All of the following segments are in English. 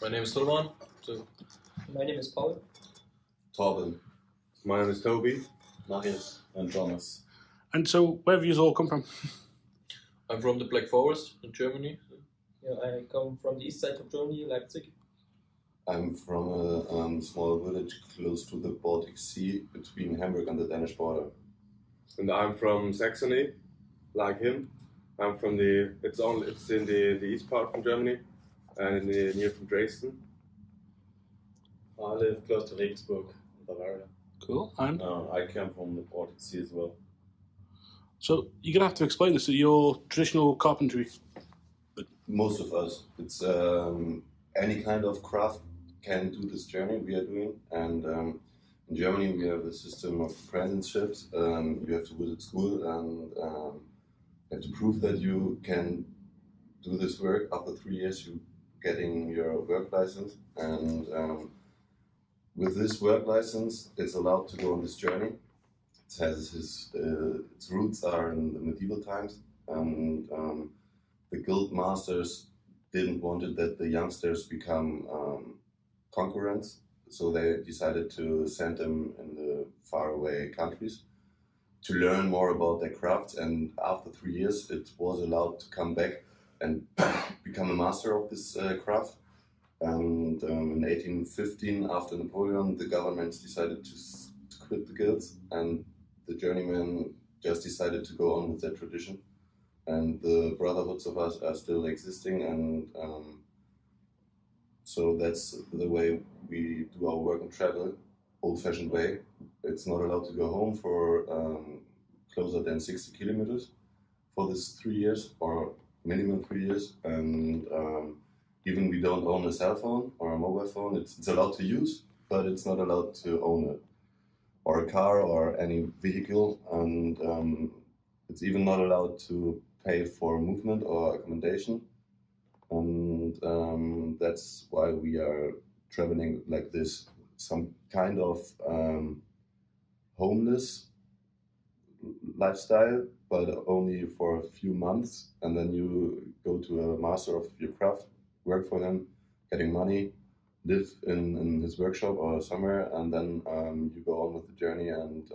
My name is Stefan. My name is Paul. Torben. My name is Toby. Marius. And Thomas. And so, where have you all come from? I'm from the Black Forest in Germany. Yeah, I come from the east side of Germany, Leipzig. I'm from a small village close to the Baltic Sea between Hamburg and the Danish border. And I'm from Saxony, like him. I'm from it's in the east part from Germany, and near from Dresden. I live close to Regensburg, Bavaria. Cool. And I come from the Baltic Sea as well. so you're gonna have to explain this. Your traditional carpentry. Most of us, it's any kind of craft can do this journey we are doing, and in Germany we have a system of apprenticeships. You have to visit school and you have to prove that you can do this work. After 3 years, you getting your work license, and with this work license, it's allowed to go on this journey. It has its roots are in the medieval times, and the guild masters didn't want it that the youngsters become concurrents, so they decided to send them in the faraway countries to learn more about their craft. And after 3 years, it was allowed to come back and become a master of this craft. And in 1815, after Napoleon, the government decided to quit the guilds, and the journeymen just decided to go on with their tradition. And the brotherhoods of us are still existing, and so that's the way we do our work and travel, old-fashioned way. It's not allowed to go home for closer than 60 kilometers for this 3 years, or minimum 3 years. And even we don't own a cell phone or a mobile phone. It's allowed to use, but it's not allowed to own it, or a car or any vehicle. And it's even not allowed to pay for movement or accommodation. And that's why we are traveling like this, some kind of homeless lifestyle, but only for a few months. And then you go to a master of your craft, work for him, getting money, live in his workshop or somewhere, and then you go on with the journey and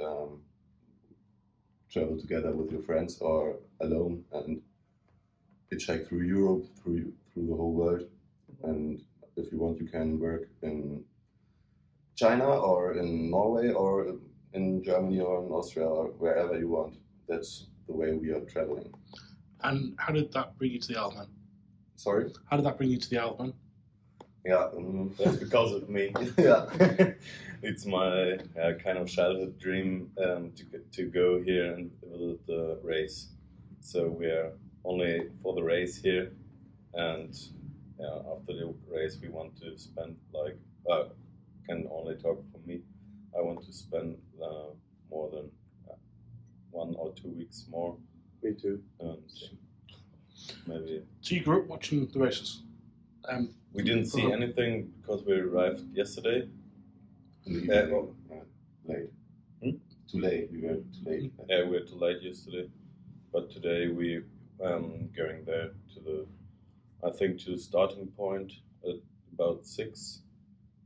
travel together with your friends or alone and hitchhike through Europe, through the whole world. And if you want, you can work in China or in Norway or in Germany or in Austria or wherever you want. That's the way we are traveling. And how did that bring you to the Isle of Man? Sorry? How did that bring you to the Isle of Man? Yeah, That's because of me. yeah. It's my kind of childhood dream to go here and visit the race. So we are only for the race here, and after the race we want to spend can only talk for me. I want to spend more than 1 or 2 weeks more. Me too. And maybe. So you grew up watching the races? We didn't see anything because we arrived yesterday. Late. Too late. We were too late. Yeah, we were too late yesterday, but today we going there to the starting point at about 6,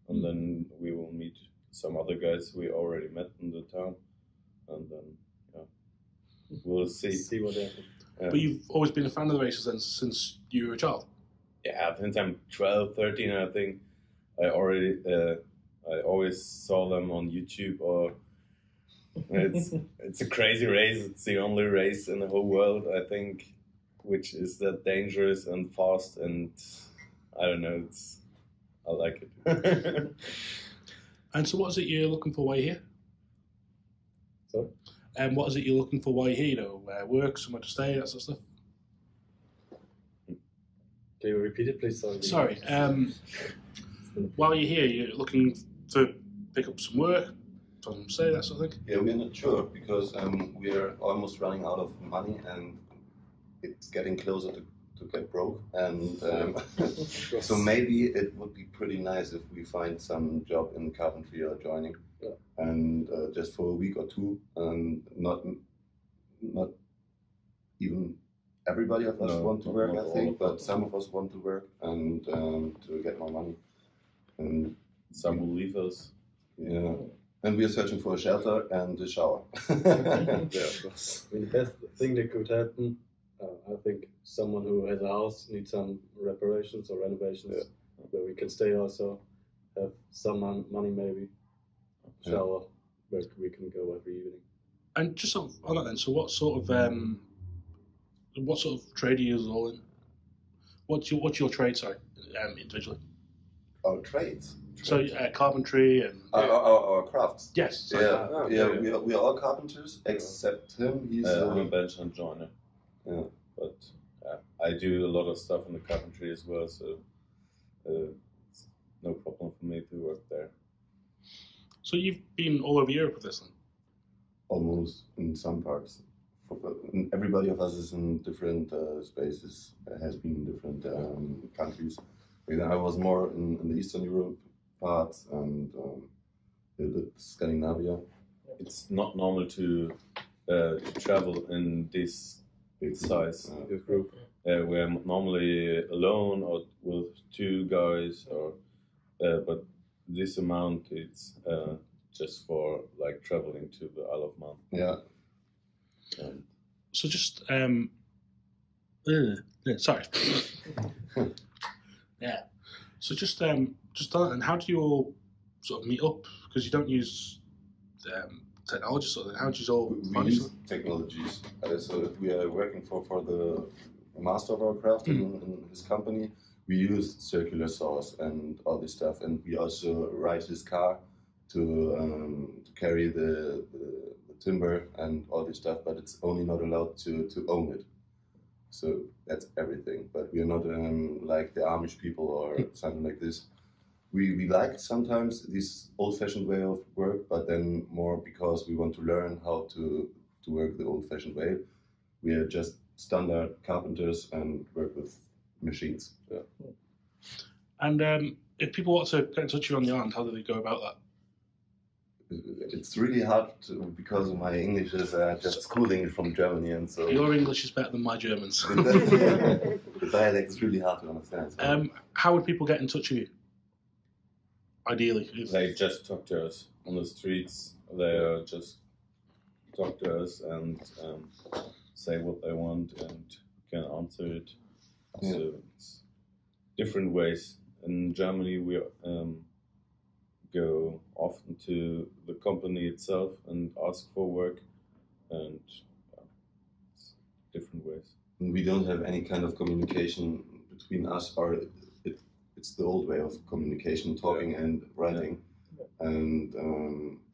and then we will meet some other guys we already met in the town, and then we'll see what happens. But you've always been a fan of the races then since you were a child? Yeah, since I'm 12, 13, I think I always saw them on YouTube, or it's a crazy race. It's the only race in the whole world, I think, which is that dangerous and fast, and I don't know, I like it. And so what is it you're looking for while you're here? Sorry? And what is it you're looking for while you're here? You know, work, somewhere to stay, that sort of stuff? Can you repeat it, please? Sorry. While you're here, you're looking to pick up some work, something to say, that sort of thing? Yeah, we're not sure because we are almost running out of money and it's getting closer to get broke. And so maybe it would be pretty nice if we find some job in carpentry or joining, and just for a week or two. Not even everybody of us want to work, I think, but some of us want to work and to get more money. And Some will leave us. yeah, and we are searching for a shelter and a shower. Yeah, of course. I mean, the best thing that could happen, I think, someone who has a house needs some reparations or renovations where we can stay also, have some money maybe, shower, where we can go every evening. And just sort of on that then, so what sort of trade are you all in? What's your trade, sorry, individually? Our trades. So carpentry and Our crafts. yes, sorry. We are all carpenters except him. He's I'm a bench and joiner. Yeah. But I do a lot of stuff in the carpentry as well, so it's no problem for me to work there. So you've been all over Europe with this then? almost in some parts. Everybody of us is in different spaces, has been in different countries. I was more in the Eastern Europe parts and Scandinavia. It's not normal to travel in this big size group. We're normally alone or with two guys, or but this amount it's just for like traveling to the Isle of Man. Yeah. So just sorry. Yeah. So just on that, and how do you all sort of meet up? Because you don't use technology, so how do you all We find use each other? technologies. So if we are working for the master of our craft in his company, we use circular saws and all this stuff, and we also ride his car to carry the timber and all this stuff, but it's only not allowed to own it. So that's everything. But we are not like the Amish people or something like this. We like sometimes this old-fashioned way of work, but then more because we want to learn how to work the old-fashioned way. We are just standard carpenters and work with machines. Yeah. And if people want to get in touch with you on the island, how do they go about that? It's really hard because my English is just school English from Germany, and so Your English is better than my German's. the dialect is really hard to understand. So. How would people get in touch with you? Ideally, They just talk to us on the streets. They just talk to us and say what they want, and can answer it. Yeah. So it's different ways. In Germany, we go often to the company itself and ask for work, and it's different ways. We don't have any kind of communication between us, or it's the old way of communication, talking and writing. And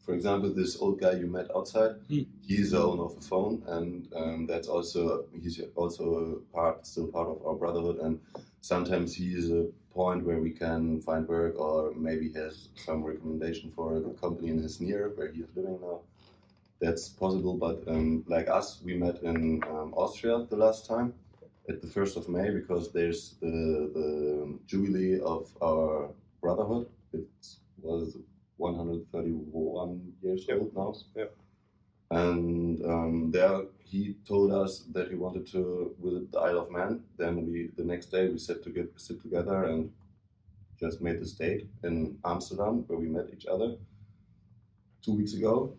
for example, this old guy you met outside, he's the owner of a phone, and he's also still part of our brotherhood. And sometimes he is a point where we can find work, or maybe he has some recommendation for a good company in his near where he is living now. That's possible, but like us, we met in Austria the last time at the 1st of May, because there's the jubilee of our brotherhood. It was 131 years old now. Yeah. And there he told us that he wanted to visit the Isle of Man. Then the next day we sit together and just made this date in Amsterdam, where we met each other 2 weeks ago,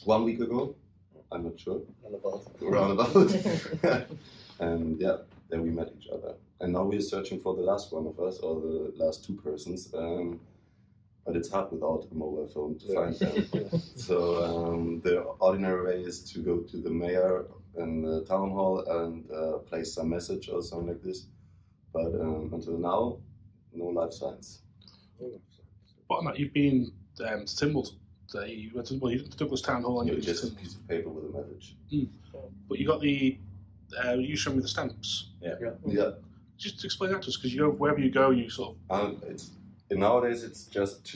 1 week ago, I'm not sure. Roundabout. And yeah, then we met each other. And now we're searching for the last one of us, or the last two persons. But it's hard without a mobile phone to find them. So the ordinary way is to go to the mayor and the town hall and place some message or something like this. But until now, no life signs. But on that, you've been to Timbalt. You went to the Douglas Town Hall, and you Just a piece of paper with a message. But you got the you showed me the stamps. Yeah. Just explain that to us, because you go wherever you go, you sort of. Nowadays it's just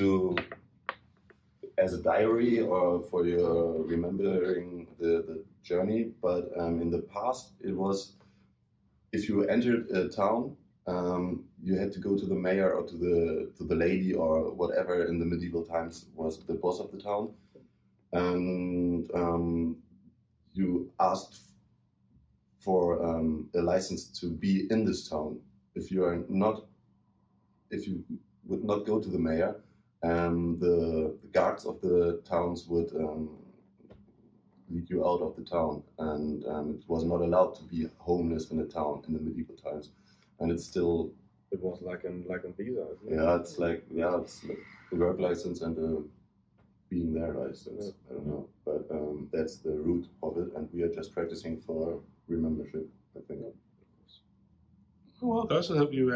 as a diary or for your remembering the journey. But in the past it was, if you entered a town, you had to go to the mayor or to the lady or whatever in the medieval times was the boss of the town, and you asked for a license to be in this town. If you would not go to the mayor. The guards of the towns would lead you out of the town, and it was not allowed to be homeless in a town in the medieval times, and it's still. It was like in visa. Isn't it? Yeah, it's like the work license and the being there license. Yeah. I don't know, but that's the root of it, and we are just practicing for remembership, I think. Oh, well, guys, I hope you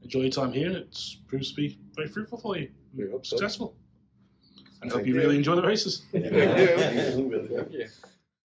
enjoy your time here. It's proves to be very fruitful for you, We hope so. successful, and hope Thank you you. really enjoy the races. Yeah. Yeah.